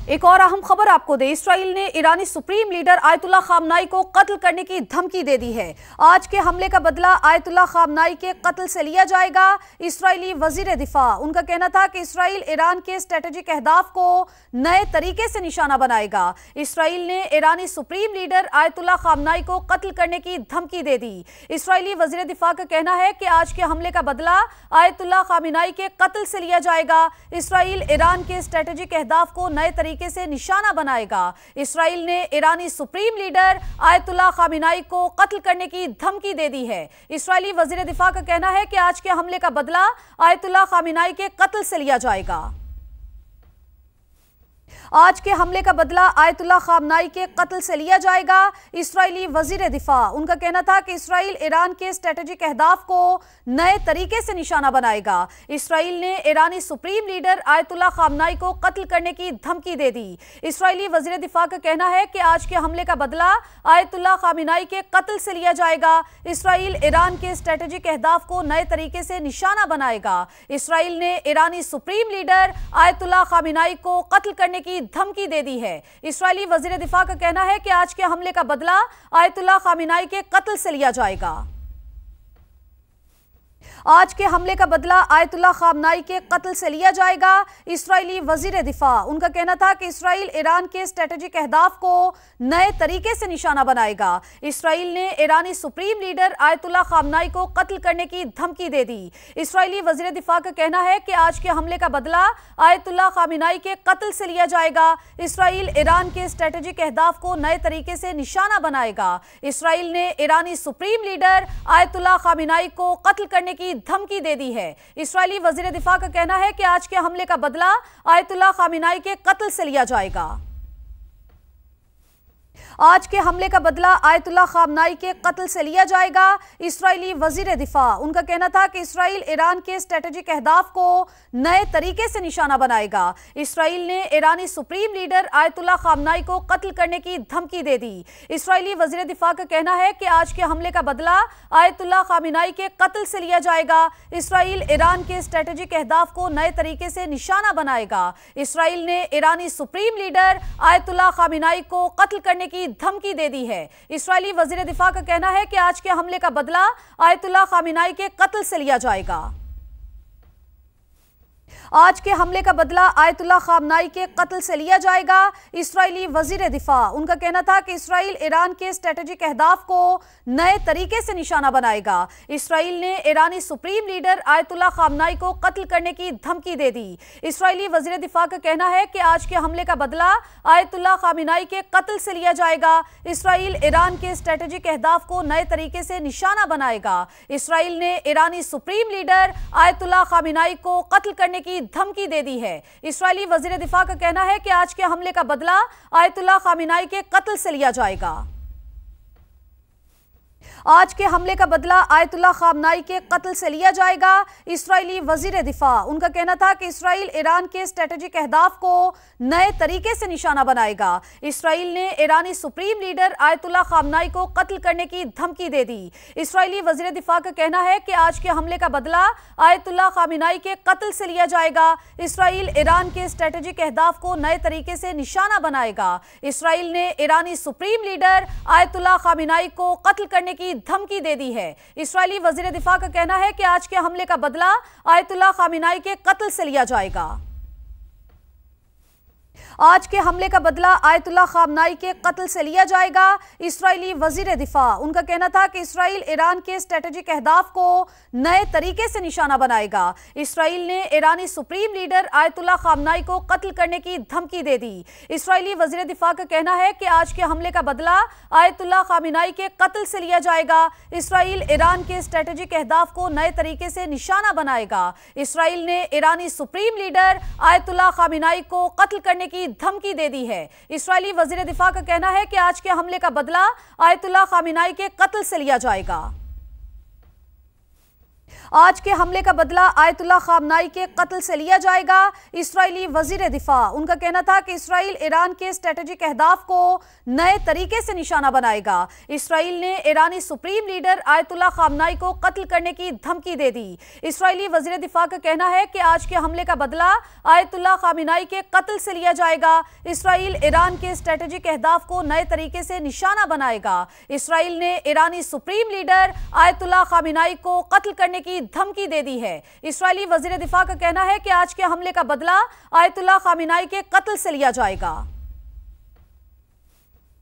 एक और अहम खबर आपको दे, इस्राइल ने ईरानी सुप्रीम लीडर आयतुल्लाह खामनाई को कत्ल करने की धमकी दे दी है। आज के हमले का बदला आयतुल्लाह खामनाई के कत्ल से लिया जाएगा। इस्राइली वजीर दिफा, उनका कहना था कि इस्राइल ईरान के स्ट्रेटेजिक अहदाफ को नए तरीके से निशाना बनाएगा। इस्राइल ने ईरानी सुप्रीम लीडर आयतुल्लाह खामनाई को कत्ल करने की धमकी दे दी। इस्राइली वजीर दिफा का कहना है कि आज के हमले का बदला आयतुल्लाह खामनाई के कत्ल से लिया जाएगा। इस्राइल ईरान के स्ट्रेटेजिक अहदाफ को नए तरीके से निशाना बनाएगा। इस्राइल ने ईरानी सुप्रीम लीडर आयतुल्लाह खामनाई को कत्ल करने की धमकी दे दी है। इस्राइली वजीर दिफा का कहना है कि आज के हमले का बदला आयतुल्लाह खामनाई के कत्ल से लिया जाएगा। आज के हमले का बदला आयतुल्लाह खामनाई के कत्ल से लिया जाएगा। इस्राइली वजीर दिफा, उनका कहना था कि इस्राइल ईरान के स्ट्रेटेजिक अहदाफ को नए तरीके से निशाना बनाएगा। इस्राइल ने ईरानी सुप्रीम लीडर आयतुल्लाह खामनाई को कत्ल करने की धमकी दे दी। इस्राइली वजीर दिफा का कहना है कि आज के हमले का बदला आयतुल्लाह खामनाई के कत्ल से लिया जाएगा। इस्राइल ईरान के स्ट्रेटेजिक अहदाफ को नए तरीके से निशाना बनाएगा। इस्राइल ने ईरानी सुप्रीम लीडर आयतुल्लाह खामनाई को कत्ल करने की धमकी दे दी है। इस्राइली वजीर दिफा का कहना है कि आज के हमले का बदला आयतुल्लाह खामनाई के कत्ल से लिया जाएगा। आज के हमले का बदला आयतुल्लाह खामनाई के कत्ल से लिया जाएगा। इस्राइली वजीर दिफा, उनका कहना था कि इस्राइल ईरान के स्ट्रेटेजिक अहदाफ को नए तरीके से निशाना बनाएगा। इस्राइल ने ईरानी सुप्रीम लीडर आयतुल्लाह खामनाई को कत्ल करने की धमकी दे दी। इस्राइली वजीर दिफा का कहना है कि आज के हमले का बदला आयतुल्लाह खामनाई के कत्ल से लिया जाएगा। इस्राइल ईरान के स्ट्रेटेजिक अहदाफ को नए तरीके से निशाना बनाएगा। इस्राइल ने ईरानी सुप्रीम लीडर आयतुल्लाह खामनाई को कत्ल करने की धमकी दे दी है। इस्राइली वजीर दिफा का कहना है कि आज के हमले का बदला आयतुल्लाह खामनाई के कत्ल से लिया जाएगा। आज के हमले का बदला आयतुल्लाह खामनाई के कत्ल से लिया जाएगा। इस्राइली वजीर दिफा, उनका कहना था कि इस्राइल ईरान के स्ट्रेटेजिक अहदाफ को नए तरीके से निशाना बनाएगा। इस्राइल ने ईरानी सुप्रीम लीडर आयतुल्लाह खामनाई को कत्ल करने की धमकी दे दी। इस्राइली वजीर दिफा का कहना है कि आज के हमले का बदला आयतुल्लाह खामनाई के कत्ल से लिया जाएगा। इस्राइल ईरान के स्ट्रेटेजिक अहदाफ को नए तरीके से निशाना बनाएगा। इस्राइल ने ईरानी सुप्रीम लीडर आयतुल्लाह खामनाई को कत्ल करने की धमकी दे दी है। इस्राइली वजीर दिफा का कहना है कि आज के हमले का बदला आयतुल्लाह खामनाई के कत्ल से लिया जाएगा। आज के हमले का बदला आयतुल्लाह खामनाई के कत्ल से लिया जाएगा। इस्राइली वजीर दिफा, उनका कहना था कि इस्राइल ईरान के स्ट्रेटेजिक अहदाफ को नए तरीके से निशाना बनाएगा। इस्राइल ने ईरानी सुप्रीम लीडर आयतुल्लाह खामनाई को कत्ल करने की धमकी दे दी। इस्राइली वजीर दिफा का कहना है कि आज के हमले का बदला आयतुल्लाह खामनाई के कत्ल से लिया जाएगा। इस्राइल ईरान के स्ट्रेटेजिक अहदाफ को नए तरीके से निशाना बनाएगा। इस्राइल ने ईरानी सुप्रीम लीडर आयतुल्लाह खामनाई को कत्ल करने की धमकी दे दी है। इस्राइली वजीर दिफा का कहना है कि आज के हमले का बदला आयतुल्लाह खामनाई के कत्ल से लिया जाएगा। आज के हमले का बदला आयतुल्लाह खामनाई के कत्ल से लिया जाएगा। इस्राइली वजीर दिफा, उनका कहना था कि इस्राइल ईरान के स्ट्रेटेजिक अहदाफ को नए तरीके से निशाना बनाएगा। इस्राइल ने ईरानी सुप्रीम लीडर आयतुल्लाह खामनाई को कत्ल करने की धमकी दे दी। इस्राइली वजीर दिफा का कहना है कि आज के हमले का बदला आयतुल्लाह खामनाई के कत्ल से लिया जाएगा। इस्राइल ईरान के स्ट्रेटेजिक अहदाफ को नए तरीके से निशाना बनाएगा। इस्राइल ने ईरानी सुप्रीम लीडर आयतुल्लाह खामनाई को कत्ल करने की धमकी दे दी है। इस्राइली वजीर दिफा का कहना है कि आज के हमले का बदला आयतुल्लाह खामनाई के कत्ल से लिया जाएगा। आज के हमले का बदला आयतुल्लाह खामनाई के कत्ल से लिया जाएगा। इस्राइली वजीर दिफा, उनका कहना था कि इस्राइल ईरान के स्ट्रेटेजिक अहदाफ को नए तरीके से निशाना बनाएगा। इस्राइल ने ईरानी सुप्रीम लीडर आयतुल्लाह खामनाई को कत्ल करने की धमकी दे दी। इस्राइली वजीर दिफा का कहना है कि आज के हमले का बदला आयतुल्लाह खामनाई के कत्ल से लिया जाएगा। इस्राइल ईरान के स्ट्रेटेजिक अहदाफ को नए तरीके से निशाना बनाएगा। इस्राइल ने ईरानी सुप्रीम लीडर आयतुल्लाह खामनाई को कत्ल करने की धमकी दे दी है। इस्राइली वजीर दिफा का कहना है कि आज के हमले का बदला आयतुल्लाह खामनाई के कत्ल से लिया जाएगा। आज के हमले का बदला आयतुल्लाह खामनाई के कत्ल से लिया जाएगा। इस्राएली वजीर दिफा, उनका कहना था कि इसराइल ईरान के स्ट्रेटेजिक अहदाफ को नए तरीके से निशाना बनाएगा। इसराइल ने ईरानी सुप्रीम लीडर आयतुल्लाह खामनाई को कत्ल करने की धमकी दे दी। इसराइली वजीर दिफा का कहना है कि आज के हमले का बदला आयतुल्लाह खामनाई के कत्ल से लिया जाएगा। इसराइल ईरान के स्ट्रेटेजिक अहदाफ को नए तरीके से निशाना बनाएगा। इसराइल ने ईरानी सुप्रीम लीडर आयतुल्लाह खामनाई को कत्ल करने की धमकी दे दी है। इसराइली वजीर दिफा का कहना है कि आज के हमले का बदला आयतुल्लाह खामनाई के कत्ल से लिया जाएगा।